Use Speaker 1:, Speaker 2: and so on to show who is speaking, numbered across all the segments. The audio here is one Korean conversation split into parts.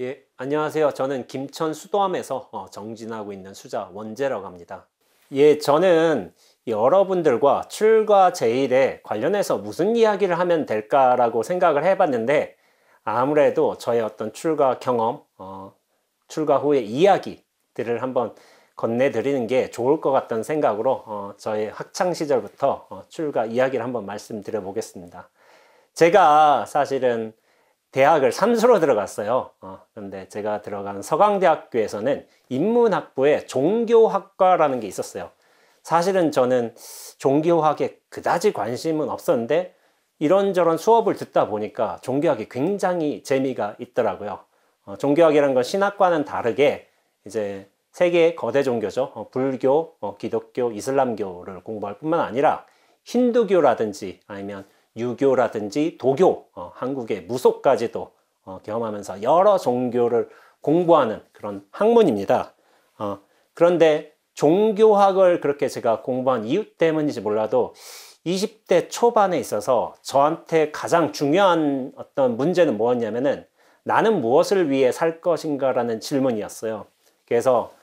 Speaker 1: 예, 안녕하세요. 저는 김천 수도함에서 정진하고 있는 수자 원재라고 합니다. 예, 저는 여러분들과 출가 제일에 관련해서 무슨 이야기를 하면 될까라고 생각을 해봤는데, 아무래도 저의 어떤 출가 경험, 출가 후의 이야기들을 한번 건네드리는 게 좋을 것 같다는 생각으로 저의 학창 시절부터 출가 이야기를 한번 말씀드려 보겠습니다. 제가 사실은 대학을 삼수로 들어갔어요. 그런데 제가 들어간 서강대학교에서는 인문학부에 종교학과라는 게 있었어요. 사실은 저는 종교학에 그다지 관심은 없었는데 이런저런 수업을 듣다 보니까 종교학이 굉장히 재미가 있더라고요. 종교학이라는 건 신학과는 다르게 이제 세계의 거대 종교죠. 불교, 기독교, 이슬람교를 공부할 뿐만 아니라 힌두교라든지 아니면 유교라든지 도교, 한국의 무속까지도 경험하면서 여러 종교를 공부하는 그런 학문입니다. 그런데 종교학을 그렇게 제가 공부한 이유 때문인지 몰라도 20대 초반에 있어서 저한테 가장 중요한 어떤 문제는 뭐였냐면은 나는 무엇을 위해 살 것인가라는 질문이었어요. 그래서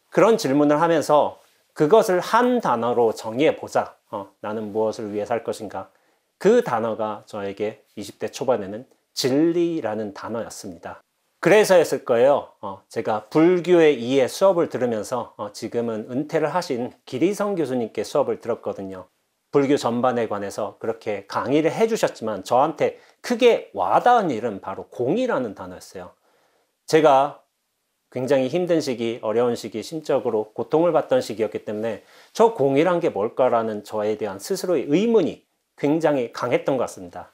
Speaker 1: 그런 질문을 하면서 그것을 한 단어로 정의해 보자. 나는 무엇을 위해 살 것인가. 그 단어가 저에게 20대 초반에는 진리라는 단어였습니다. 그래서였을 거예요. 제가 불교의 이해 수업을 들으면서 지금은 은퇴를 하신 기리성 교수님께 수업을 들었거든요. 불교 전반에 관해서 그렇게 강의를 해주셨지만 저한테 크게 와닿은 일은 바로 공이라는 단어였어요. 제가 굉장히 힘든 시기, 어려운 시기, 심적으로 고통을 받던 시기였기 때문에 저 공이란 게 뭘까라는 저에 대한 스스로의 의문이 굉장히 강했던 것 같습니다.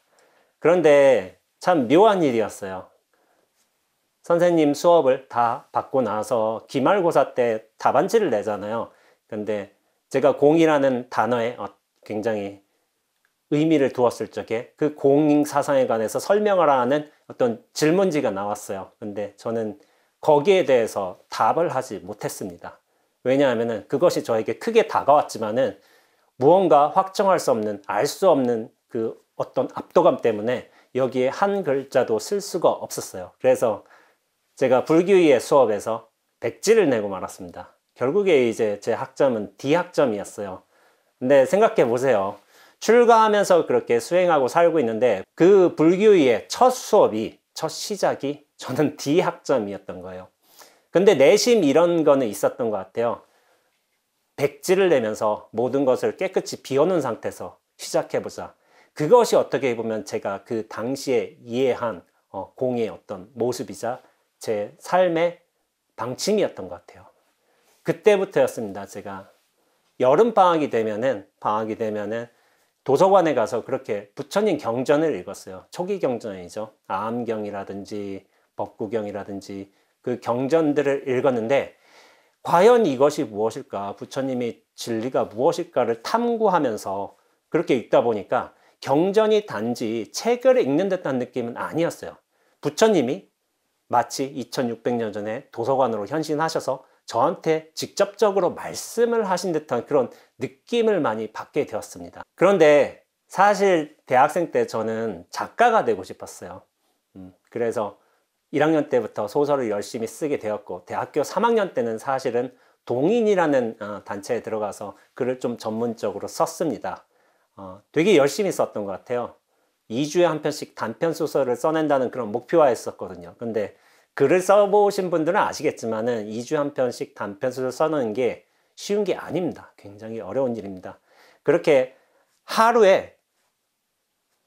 Speaker 1: 그런데 참 묘한 일이었어요. 선생님 수업을 다 받고 나서 기말고사 때 답안지를 내잖아요. 근데 제가 공이라는 단어에 굉장히 의미를 두었을 적에 그 공 사상에 관해서 설명을 하는 어떤 질문지가 나왔어요. 근데 저는 거기에 대해서 답을 하지 못했습니다. 왜냐하면 그것이 저에게 크게 다가왔지만은 무언가 확정할 수 없는, 알 수 없는 그 어떤 압도감 때문에 여기에 한 글자도 쓸 수가 없었어요. 그래서 제가 불교의 수업에서 백지를 내고 말았습니다. 결국에 이제 제 학점은 D학점이었어요. 근데 생각해 보세요. 출가하면서 그렇게 수행하고 살고 있는데 그 불교의 첫 수업이, 첫 시작이 저는 D학점이었던 거예요. 근데 내심 이런 거는 있었던 것 같아요. 백지를 내면서 모든 것을 깨끗이 비워놓은 상태에서 시작해보자. 그것이 어떻게 보면 제가 그 당시에 이해한 공의 어떤 모습이자 제 삶의 방침이었던 것 같아요. 그때부터였습니다. 제가 여름방학이 되면은 도서관에 가서 그렇게 부처님 경전을 읽었어요. 초기 경전이죠. 아암경이라든지 법구경이라든지 그 경전들을 읽었는데 과연 이것이 무엇일까? 부처님의 진리가 무엇일까를 탐구하면서 그렇게 읽다 보니까 경전이 단지 책을 읽는 듯한 느낌은 아니었어요. 부처님이 마치 2600년 전에 도서관으로 현신하셔서 저한테 직접적으로 말씀을 하신 듯한 그런 느낌을 많이 받게 되었습니다. 그런데 사실 대학생 때 저는 작가가 되고 싶었어요. 그래서 1학년 때부터 소설을 열심히 쓰게 되었고 대학교 3학년 때는 사실은 동인이라는 단체에 들어가서 글을 좀 전문적으로 썼습니다. 되게 열심히 썼던 것 같아요. 2주에 한 편씩 단편 소설을 써낸다는 그런 목표가 있었거든요. 근데 글을 써보신 분들은 아시겠지만은 2주에 한 편씩 단편 소설 써내는 게 쉬운 게 아닙니다. 굉장히 어려운 일입니다. 그렇게 하루에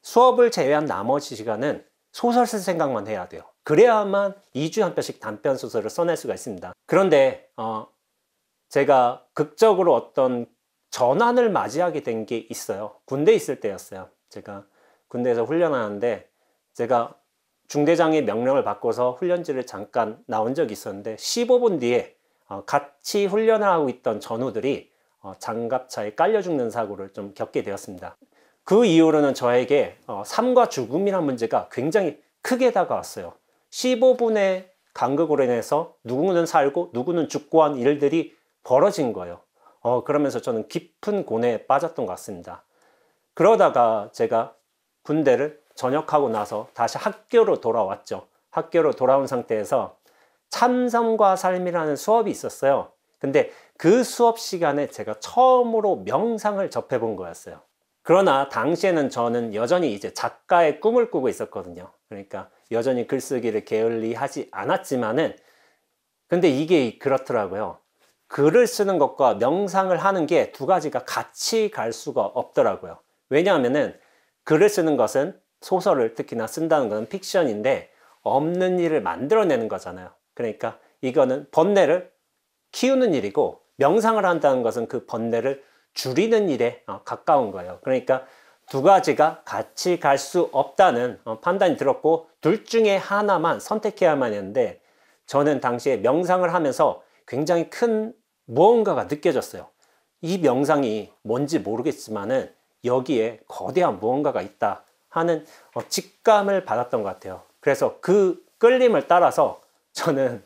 Speaker 1: 수업을 제외한 나머지 시간은 소설 쓸 생각만 해야 돼요. 그래야만 2주에 한 편씩 단편 소설을 써낼 수가 있습니다. 그런데 제가 극적으로 어떤 전환을 맞이하게 된 게 있어요. 군대에 있을 때였어요. 제가 군대에서 훈련하는데 제가 중대장의 명령을 받고서 훈련지를 잠깐 나온 적이 있었는데 15분 뒤에 같이 훈련을 하고 있던 전우들이 장갑차에 깔려 죽는 사고를 좀 겪게 되었습니다. 그 이후로는 저에게 삶과 죽음이라는 문제가 굉장히 크게 다가왔어요. 15분의 간극으로 인해서 누구는 살고 누구는 죽고 한 일들이 벌어진 거예요. 그러면서 저는 깊은 고뇌에 빠졌던 것 같습니다. 그러다가 제가 군대를 전역하고 나서 다시 학교로 돌아왔죠. 학교로 돌아온 상태에서 참선과 삶이라는 수업이 있었어요. 근데 그 수업 시간에 제가 처음으로 명상을 접해본 거였어요. 그러나 당시에는 저는 여전히 이제 작가의 꿈을 꾸고 있었거든요. 그러니까 여전히 글쓰기를 게을리하지 않았지만은, 근데 이게 그렇더라고요. 글을 쓰는 것과 명상을 하는 게 두 가지가 같이 갈 수가 없더라고요. 왜냐하면은 글을 쓰는 것은, 소설을 특히나 쓴다는 것은 픽션인데 없는 일을 만들어내는 거잖아요. 그러니까 이거는 번뇌를 키우는 일이고, 명상을 한다는 것은 그 번뇌를 줄이는 일에 가까운 거예요. 그러니까 두 가지가 같이 갈 수 없다는 판단이 들었고, 둘 중에 하나만 선택해야만 했는데, 저는 당시에 명상을 하면서 굉장히 큰 무언가가 느껴졌어요. 이 명상이 뭔지 모르겠지만은 여기에 거대한 무언가가 있다 하는 직감을 받았던 것 같아요. 그래서 그 끌림을 따라서 저는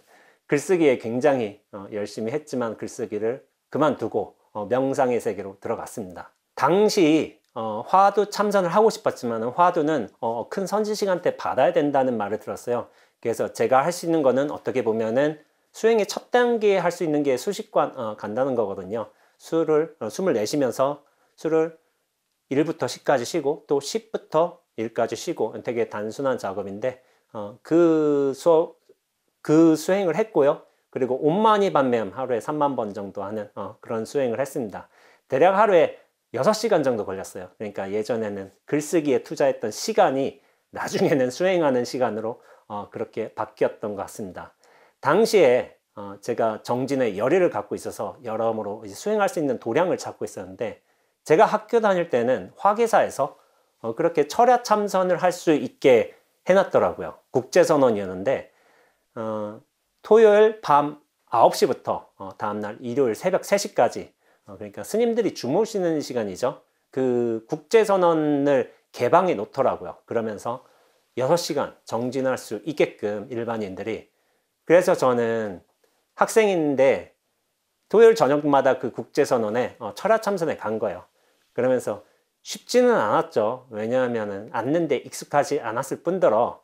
Speaker 1: 글쓰기에 굉장히 열심히 했지만 글쓰기를 그만두고 명상의 세계로 들어갔습니다. 당시 화두 참선을 하고 싶었지만 화두는 큰 선지식한테 받아야 된다는 말을 들었어요. 그래서 제가 할 수 있는 거는 어떻게 보면은 수행의 첫 단계에 할 수 있는 게 수식관 간다는 거거든요. 숨을 내쉬면서 수를 1부터 10까지 쉬고 또 10부터 1까지 쉬고, 되게 단순한 작업인데 그 수행을 했고요. 그리고 옴마니 밤매음 하루에 3만 번 정도 하는 그런 수행을 했습니다. 대략 하루에 6시간 정도 걸렸어요. 그러니까 예전에는 글쓰기에 투자했던 시간이 나중에는 수행하는 시간으로 그렇게 바뀌었던 것 같습니다. 당시에 제가 정진의 열의를 갖고 있어서 여러모로 이제 수행할 수 있는 도량을 찾고 있었는데, 제가 학교 다닐 때는 화계사에서 그렇게 철야 참선을 할 수 있게 해놨더라고요. 국제선언이었는데 토요일 밤 9시부터 다음날 일요일 새벽 3시까지, 그러니까 스님들이 주무시는 시간이죠. 그 국제선언을 개방해 놓더라고요. 그러면서 6시간 정진할 수 있게끔 일반인들이. 그래서 저는 학생인데 토요일 저녁마다 그 국제선언에 철야 참선에 간 거예요. 그러면서 쉽지는 않았죠. 왜냐하면 앉는데 익숙하지 않았을 뿐더러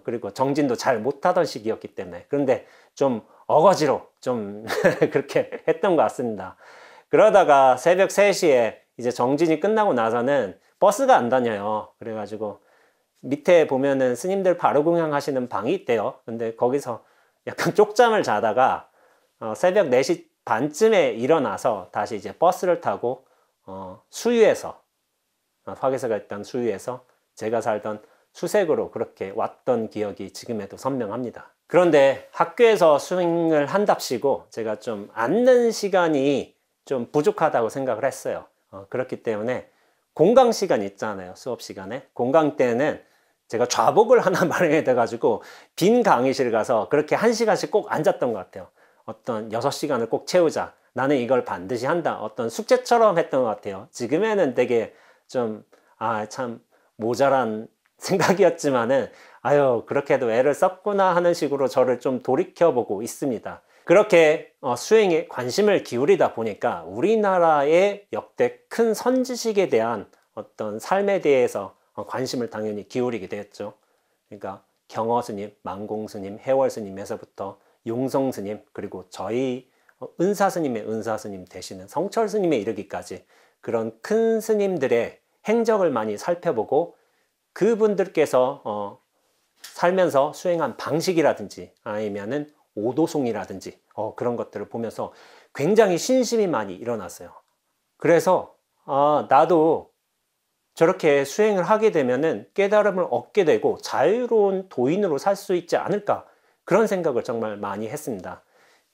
Speaker 1: 그리고 정진도 잘 못하던 시기였기 때문에. 그런데 좀 어거지로 좀 그렇게 했던 것 같습니다. 그러다가 새벽 3시에 이제 정진이 끝나고 나서는 버스가 안 다녀요. 그래가지고 밑에 보면은 스님들 바로공양 하시는 방이 있대요. 근데 거기서 약간 쪽잠을 자다가 새벽 4시 반쯤에 일어나서 다시 이제 버스를 타고 수유에서, 화계사가 있던 수유에서 제가 살던 수색으로 그렇게 왔던 기억이 지금에도 선명합니다. 그런데 학교에서 수행을 한답시고 제가 좀 앉는 시간이 좀 부족하다고 생각을 했어요. 그렇기 때문에 공강 시간 있잖아요. 수업 시간에. 공강 때는 제가 좌복을 하나 마련해 돼가지고 빈 강의실 가서 그렇게 1시간씩 꼭 앉았던 것 같아요. 어떤 6시간을 꼭 채우자. 나는 이걸 반드시 한다. 어떤 숙제처럼 했던 것 같아요. 지금에는 되게 좀, 참 모자란 생각이었지만은, 그렇게 해도 애를 썼구나 하는 식으로 저를 좀 돌이켜보고 있습니다. 그렇게 수행에 관심을 기울이다 보니까 우리나라의 역대 큰 선지식에 대한 어떤 삶에 대해서 관심을 당연히 기울이게 되었죠. 그러니까 경허 스님, 만공 스님, 해월 스님에서부터 용성 스님, 그리고 저희 은사 스님의 은사 스님 되시는 성철 스님에 이르기까지 그런 큰 스님들의 행적을 많이 살펴보고, 그분들께서 살면서 수행한 방식이라든지 아니면은 오도송이라든지 그런 것들을 보면서 굉장히 신심이 많이 일어났어요. 그래서 나도 저렇게 수행을 하게 되면은 깨달음을 얻게 되고 자유로운 도인으로 살 수 있지 않을까, 그런 생각을 정말 많이 했습니다.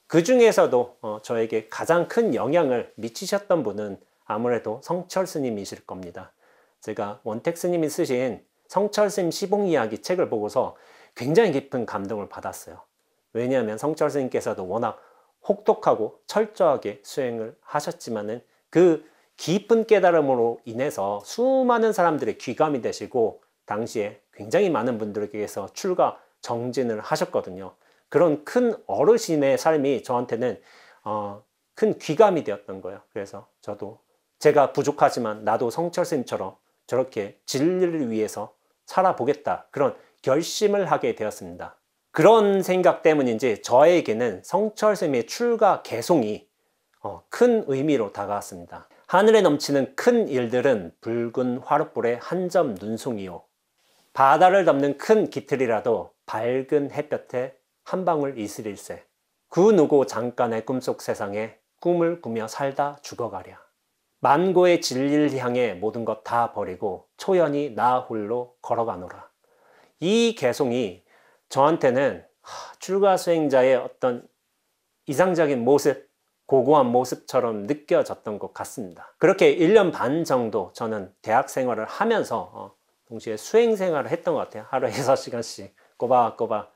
Speaker 1: 그 중에서도 저에게 가장 큰 영향을 미치셨던 분은 아무래도 성철 스님이실 겁니다. 제가 원택 스님이 쓰신 성철 스님 시봉 이야기 책을 보고서 굉장히 깊은 감동을 받았어요. 왜냐하면 성철 스님께서도 워낙 혹독하고 철저하게 수행을 하셨지만은 그 깊은 깨달음으로 인해서 수많은 사람들의 귀감이 되시고, 당시에 굉장히 많은 분들에게서 출가 정진을 하셨거든요. 그런 큰 어르신의 삶이 저한테는 큰 귀감이 되었던 거예요. 그래서 저도 제가 부족하지만 나도 성철 스님처럼 저렇게 진리를 위해서 살아보겠다, 그런 결심을 하게 되었습니다. 그런 생각 때문인지 저에게는 성철 스님의 출가 개송이 큰 의미로 다가왔습니다. 하늘에 넘치는 큰 일들은 붉은 화롯불의 한 점 눈송이요. 바다를 덮는 큰 깃털이라도 밝은 햇볕에 한 방울 이슬일세. 그 누구 잠깐의 꿈속 세상에 꿈을 꾸며 살다 죽어가랴. 만고의 진리를 향해 모든 것 다 버리고 초연히 나 홀로 걸어가노라. 이 개송이 저한테는 출가 수행자의 어떤 이상적인 모습, 고고한 모습처럼 느껴졌던 것 같습니다. 그렇게 1년 반 정도 저는 대학 생활을 하면서 동시에 수행 생활을 했던 것 같아요. 하루에 6시간씩 꼬박꼬박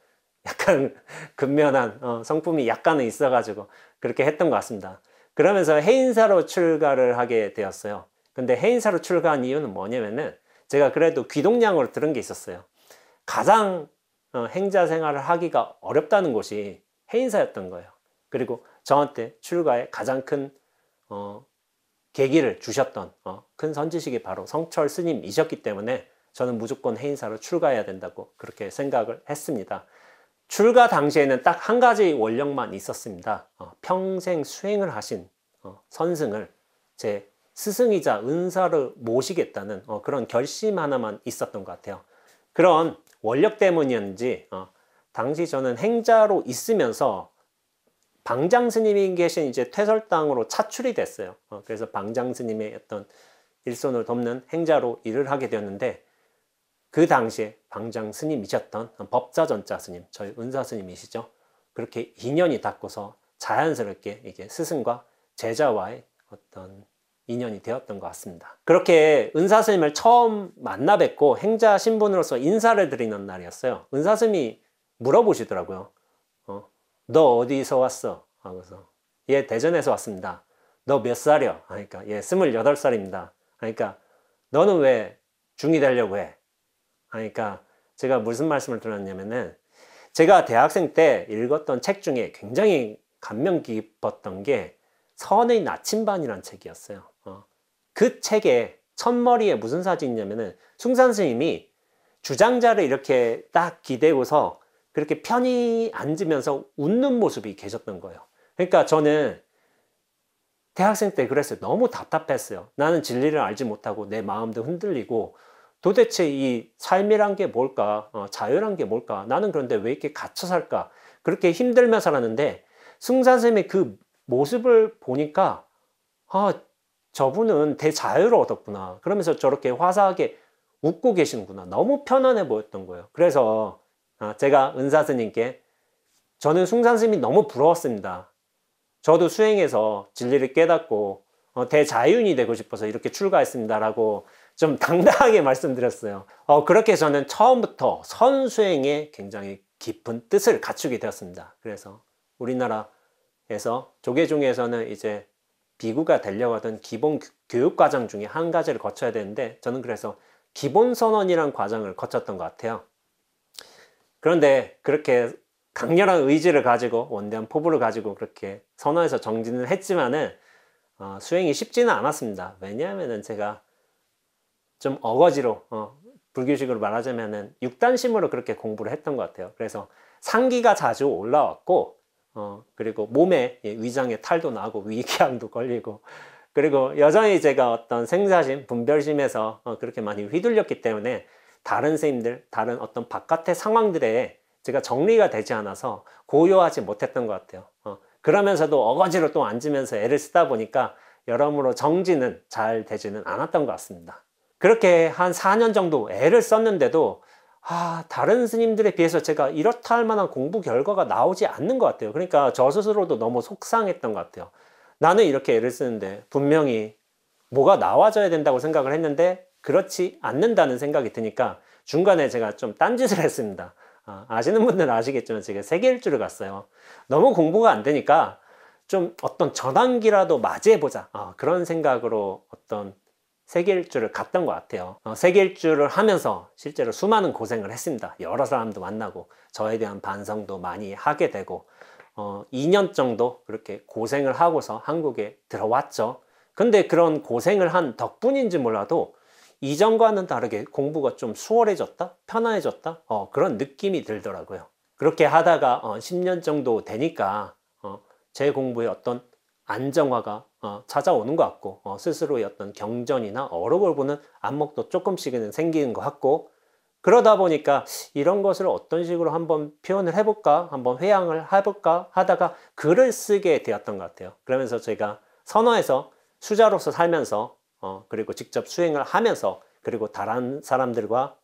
Speaker 1: 약간 근면한 성품이 약간은 있어가지고 그렇게 했던 것 같습니다. 그러면서 해인사로 출가를 하게 되었어요. 근데 해인사로 출가한 이유는 뭐냐면은 제가 그래도 귀동량으로 들은 게 있었어요. 가장 행자 생활을 하기가 어렵다는 곳이 해인사였던 거예요. 그리고 저한테 출가에 가장 큰 계기를 주셨던 큰 선지식이 바로 성철 스님이셨기 때문에 저는 무조건 해인사로 출가해야 된다고 그렇게 생각을 했습니다. 출가 당시에는 딱 한 가지 원령만 있었습니다. 평생 수행을 하신 선승을 제 스승이자 은사를 모시겠다는 그런 결심 하나만 있었던 것 같아요. 그런 원력 때문이었는지 당시 저는 행자로 있으면서 방장 스님이 계신 이제 퇴설당으로 차출이 됐어요. 그래서 방장 스님의 어떤 일손을 돕는 행자로 일을 하게 되었는데 그 당시에 방장 스님이셨던 법자전자 스님, 저희 은사 스님이시죠. 그렇게 인연이 닿고서 자연스럽게 이게 스승과 제자와의 어떤 인연이 되었던 것 같습니다. 그렇게 은사 스님을 처음 만나 뵙고 행자 신분으로서 인사를 드리는 날이었어요. 은사 스님이 물어보시더라고요. 너 어디서 왔어? 하고서 얘 대전에서 왔습니다. 너 몇 살이야? 그러니까 얘 28살입니다. 그러니까 너는 왜 중이 되려고 해? 그러니까 제가 무슨 말씀을 드렸냐면은 제가 대학생 때 읽었던 책 중에 굉장히 감명 깊었던 게 선의 나침반이라는 책이었어요. 그 책에 첫머리에 무슨 사진이 있냐면은 숭산 스님이 주장자를 이렇게 딱 기대고서 그렇게 편히 앉으면서 웃는 모습이 계셨던 거예요. 그러니까 저는 대학생 때 그랬어요. 너무 답답했어요. 나는 진리를 알지 못하고 내 마음도 흔들리고 도대체 이 삶이란 게 뭘까? 자유란 게 뭘까? 나는 그런데 왜 이렇게 갇혀 살까? 그렇게 힘들며 살았는데 숭산 스님의 그 모습을 보니까 저분은 대자유를 얻었구나. 그러면서 저렇게 화사하게 웃고 계시는구나. 너무 편안해 보였던 거예요. 그래서 제가 은사 스님께 저는 숭산 스님이 너무 부러웠습니다. 저도 수행해서 진리를 깨닫고 대자유인이 되고 싶어서 이렇게 출가했습니다라고 좀 당당하게 말씀드렸어요. 그렇게 저는 처음부터 선수행에 굉장히 깊은 뜻을 갖추게 되었습니다. 그래서 우리나라에서 조계 중에서는 이제 비구가 되려고 하던 기본 교육과정 중에 한 가지를 거쳐야 되는데 저는 그래서 기본선언이라는 과정을 거쳤던 것 같아요. 그런데 그렇게 강렬한 의지를 가지고 원대한 포부를 가지고 그렇게 선언해서 정진을 했지만은 수행이 쉽지는 않았습니다. 왜냐하면은 제가 좀 어거지로 불교식으로 말하자면은 육단심으로 그렇게 공부를 했던 것 같아요. 그래서 상기가 자주 올라왔고 그리고 몸에 위장에 탈도 나고 위궤양도 걸리고 그리고 여전히 제가 어떤 생사심, 분별심에서 그렇게 많이 휘둘렸기 때문에 다른 선생님들, 다른 어떤 바깥의 상황들에 제가 정리가 되지 않아서 고요하지 못했던 것 같아요. 그러면서도 어거지로 또 앉으면서 애를 쓰다 보니까 여러모로 정지는 잘 되지는 않았던 것 같습니다. 그렇게 한 4년 정도 애를 썼는데도 다른 스님들에 비해서 제가 이렇다 할 만한 공부 결과가 나오지 않는 것 같아요. 그러니까 저 스스로도 너무 속상했던 것 같아요. 나는 이렇게 애를 쓰는데 분명히 뭐가 나와줘야 된다고 생각을 했는데 그렇지 않는다는 생각이 드니까 중간에 제가 좀 딴짓을 했습니다. 아시는 분들은 아시겠지만 제가 세계일주를 갔어요. 너무 공부가 안 되니까 좀 어떤 전환기라도 맞이해보자. 그런 생각으로 어떤 세계일주를 갔던 것 같아요. 세계일주를 하면서 실제로 수많은 고생을 했습니다. 여러 사람도 만나고 저에 대한 반성도 많이 하게 되고 2년 정도 그렇게 고생을 하고서 한국에 들어왔죠. 근데 그런 고생을 한 덕분인지 몰라도 이전과는 다르게 공부가 좀 수월해졌다? 편안해졌다? 그런 느낌이 들더라고요. 그렇게 하다가 10년 정도 되니까 제 공부에 어떤 안정화가 찾아오는 것 같고 스스로의 어떤 경전이나 어록을 보는 안목도 조금씩은 생기는 것 같고, 그러다 보니까 이런 것을 어떤 식으로 한번 표현을 해볼까, 한번 회양을 해볼까 하다가 글을 쓰게 되었던 것 같아요. 그러면서 제가 선어에서 수자로서 살면서 그리고 직접 수행을 하면서 그리고 다른 사람들과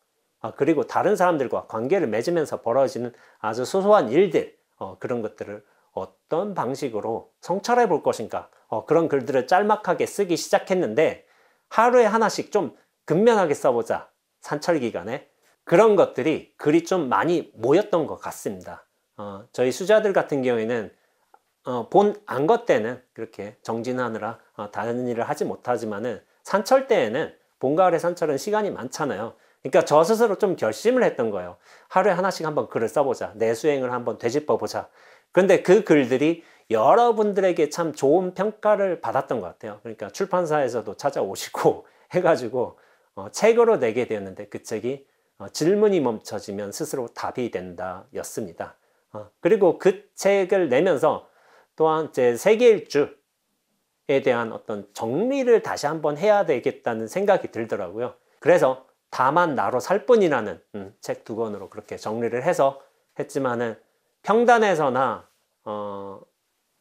Speaker 1: 관계를 맺으면서 벌어지는 아주 소소한 일들, 그런 것들을 어떤 방식으로 성찰해 볼 것인가, 그런 글들을 짤막하게 쓰기 시작했는데, 하루에 하나씩 좀 근면하게 써보자, 산철 기간에. 그런 것들이 글이 좀 많이 모였던 것 같습니다. 저희 수자들 같은 경우에는 본 안것 때는 그렇게 정진하느라 다른 일을 하지 못하지만은 산철 때에는 봄, 가을의 산철은 시간이 많잖아요. 그러니까 저 스스로 좀 결심을 했던 거예요. 하루에 하나씩 한번 글을 써보자. 내 수행을 한번 되짚어보자. 그런데 그 글들이 여러분들에게 참 좋은 평가를 받았던 것 같아요. 그러니까 출판사에서도 찾아오시고 해가지고 책으로 내게 되었는데, 그 책이 질문이 멈춰지면 스스로 답이 된다 였습니다. 그리고 그 책을 내면서 또한 제 세계 일주에 대한 어떤 정리를 다시 한번 해야 되겠다는 생각이 들더라고요. 그래서 다만 나로 살 뿐이라는 책 2권으로 그렇게 정리를 해서 했지만은, 평단에서나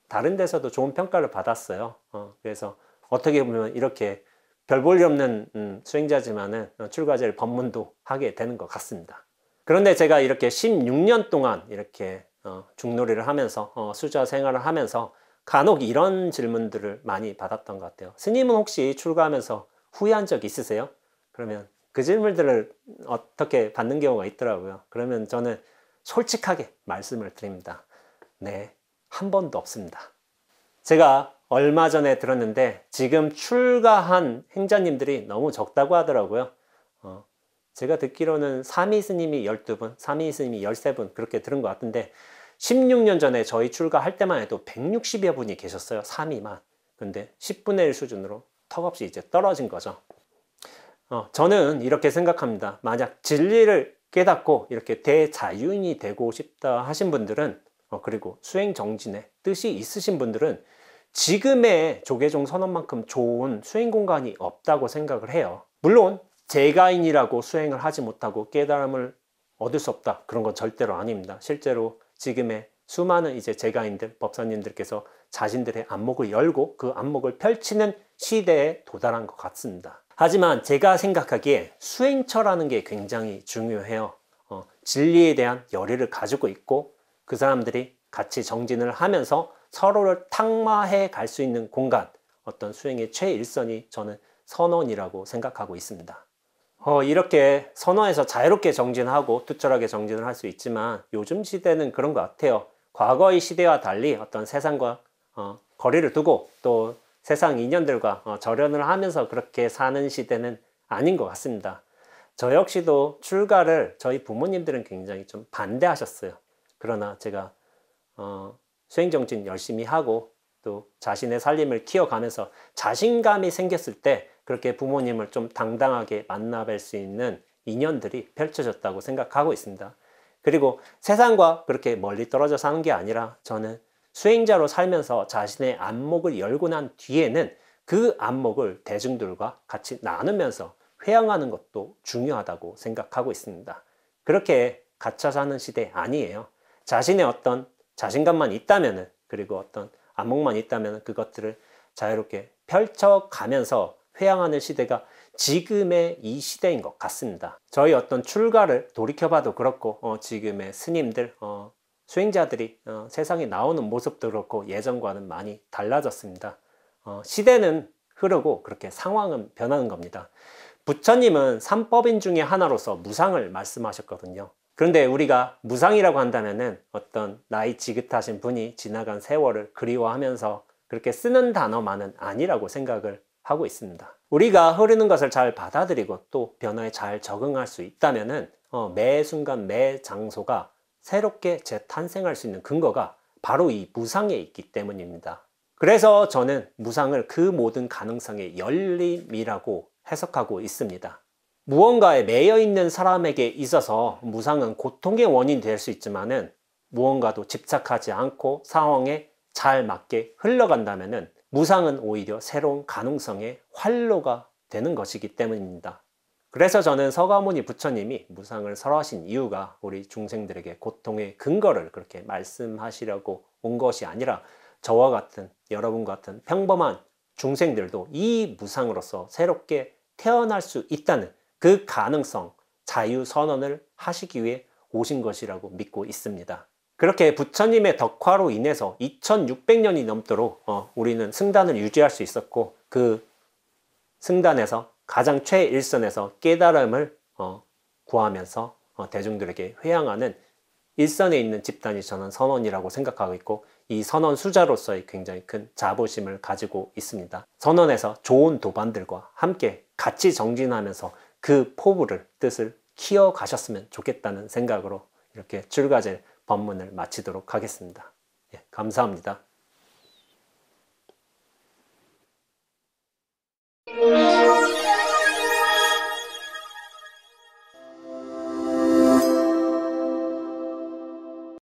Speaker 1: 다른 데서도 좋은 평가를 받았어요. 그래서 어떻게 보면 이렇게 별 볼 일 없는 수행자지만은 출가제를 법문도 하게 되는 것 같습니다. 그런데 제가 이렇게 16년 동안 이렇게 중놀이를 하면서 수자 생활을 하면서 간혹 이런 질문들을 많이 받았던 것 같아요. 스님은 혹시 출가하면서 후회한 적 있으세요? 그러면 그 질문들을 어떻게 받는 경우가 있더라고요. 그러면 저는 솔직하게 말씀을 드립니다. 네, 한 번도 없습니다. 제가 얼마 전에 들었는데 지금 출가한 행자님들이 너무 적다고 하더라고요. 제가 듣기로는 사미 스님이 12분, 사미 스님이 13분 그렇게 들은 것 같은데, 16년 전에 저희 출가할 때만 해도 160여 분이 계셨어요. 사미만. 근데 10분의 1 수준으로 턱없이 이제 떨어진 거죠. 저는 이렇게 생각합니다. 만약 진리를 깨닫고 이렇게 대자유인이 되고 싶다 하신 분들은, 그리고 수행 정진에 뜻이 있으신 분들은 지금의 조계종 선언만큼 좋은 수행 공간이 없다고 생각을 해요. 물론 제가인이라고 수행을 하지 못하고 깨달음을 얻을 수 없다, 그런 건 절대로 아닙니다. 실제로 지금의 수많은 이제 제가인들, 법사님들께서 자신들의 안목을 열고 그 안목을 펼치는 시대에 도달한 것 같습니다. 하지만 제가 생각하기에 수행처라는 게 굉장히 중요해요. 진리에 대한 열의를 가지고 있고 그 사람들이 같이 정진을 하면서 서로를 탁마해 갈 수 있는 공간, 어떤 수행의 최일선이 저는 선원이라고 생각하고 있습니다. 이렇게 선원에서 자유롭게 정진하고 투철하게 정진을 할 수 있지만, 요즘 시대는 그런 것 같아요. 과거의 시대와 달리 어떤 세상과 거리를 두고 또 세상 인연들과 절연을 하면서 그렇게 사는 시대는 아닌 것 같습니다. 저 역시도 출가를 저희 부모님들은 굉장히 좀 반대하셨어요. 그러나 제가 수행정진 열심히 하고 또 자신의 살림을 키워가면서 자신감이 생겼을 때 그렇게 부모님을 좀 당당하게 만나뵐 수 있는 인연들이 펼쳐졌다고 생각하고 있습니다. 그리고 세상과 그렇게 멀리 떨어져 사는 게 아니라, 저는 수행자로 살면서 자신의 안목을 열고 난 뒤에는 그 안목을 대중들과 같이 나누면서 회양하는 것도 중요하다고 생각하고 있습니다. 그렇게 갇혀 사는 시대 아니에요. 자신의 어떤 자신감만 있다면은, 그리고 어떤 안목만 있다면 그것들을 자유롭게 펼쳐가면서 회양하는 시대가 지금의 이 시대인 것 같습니다. 저희 어떤 출가를 돌이켜봐도 그렇고 지금의 스님들, 수행자들이 세상에 나오는 모습도 그렇고 예전과는 많이 달라졌습니다. 시대는 흐르고 그렇게 상황은 변하는 겁니다. 부처님은 삼법인 중에 하나로서 무상을 말씀하셨거든요. 그런데 우리가 무상이라고 한다면은 어떤 나이 지긋하신 분이 지나간 세월을 그리워하면서 그렇게 쓰는 단어만은 아니라고 생각을 하고 있습니다. 우리가 흐르는 것을 잘 받아들이고 또 변화에 잘 적응할 수 있다면은 매 순간 매 장소가 새롭게 재탄생할 수 있는 근거가 바로 이 무상에 있기 때문입니다. 그래서 저는 무상을 그 모든 가능성의 열림이라고 해석하고 있습니다. 무언가에 매여 있는 사람에게 있어서 무상은 고통의 원인이 될 수 있지만은 무언가도 집착하지 않고 상황에 잘 맞게 흘러간다면은 무상은 오히려 새로운 가능성의 활로가 되는 것이기 때문입니다. 그래서 저는 서가모니 부처님이 무상을 설하신 이유가 우리 중생들에게 고통의 근거를 그렇게 말씀하시려고 온 것이 아니라 저와 같은, 여러분 같은 평범한 중생들도 이 무상으로서 새롭게 태어날 수 있다는 그 가능성, 자유선언을 하시기 위해 오신 것이라고 믿고 있습니다. 그렇게 부처님의 덕화로 인해서 2600년이 넘도록 우리는 승단을 유지할 수 있었고, 그 승단에서 가장 최일선에서 깨달음을 구하면서 대중들에게 회양하는 일선에 있는 집단이 저는 선원이라고 생각하고 있고, 이 선원 수자로서의 굉장히 큰 자부심을 가지고 있습니다. 선원에서 좋은 도반들과 함께 같이 정진하면서 그 포부를, 뜻을 키워가셨으면 좋겠다는 생각으로 이렇게 출가제 법문을 마치도록 하겠습니다. 예, 감사합니다.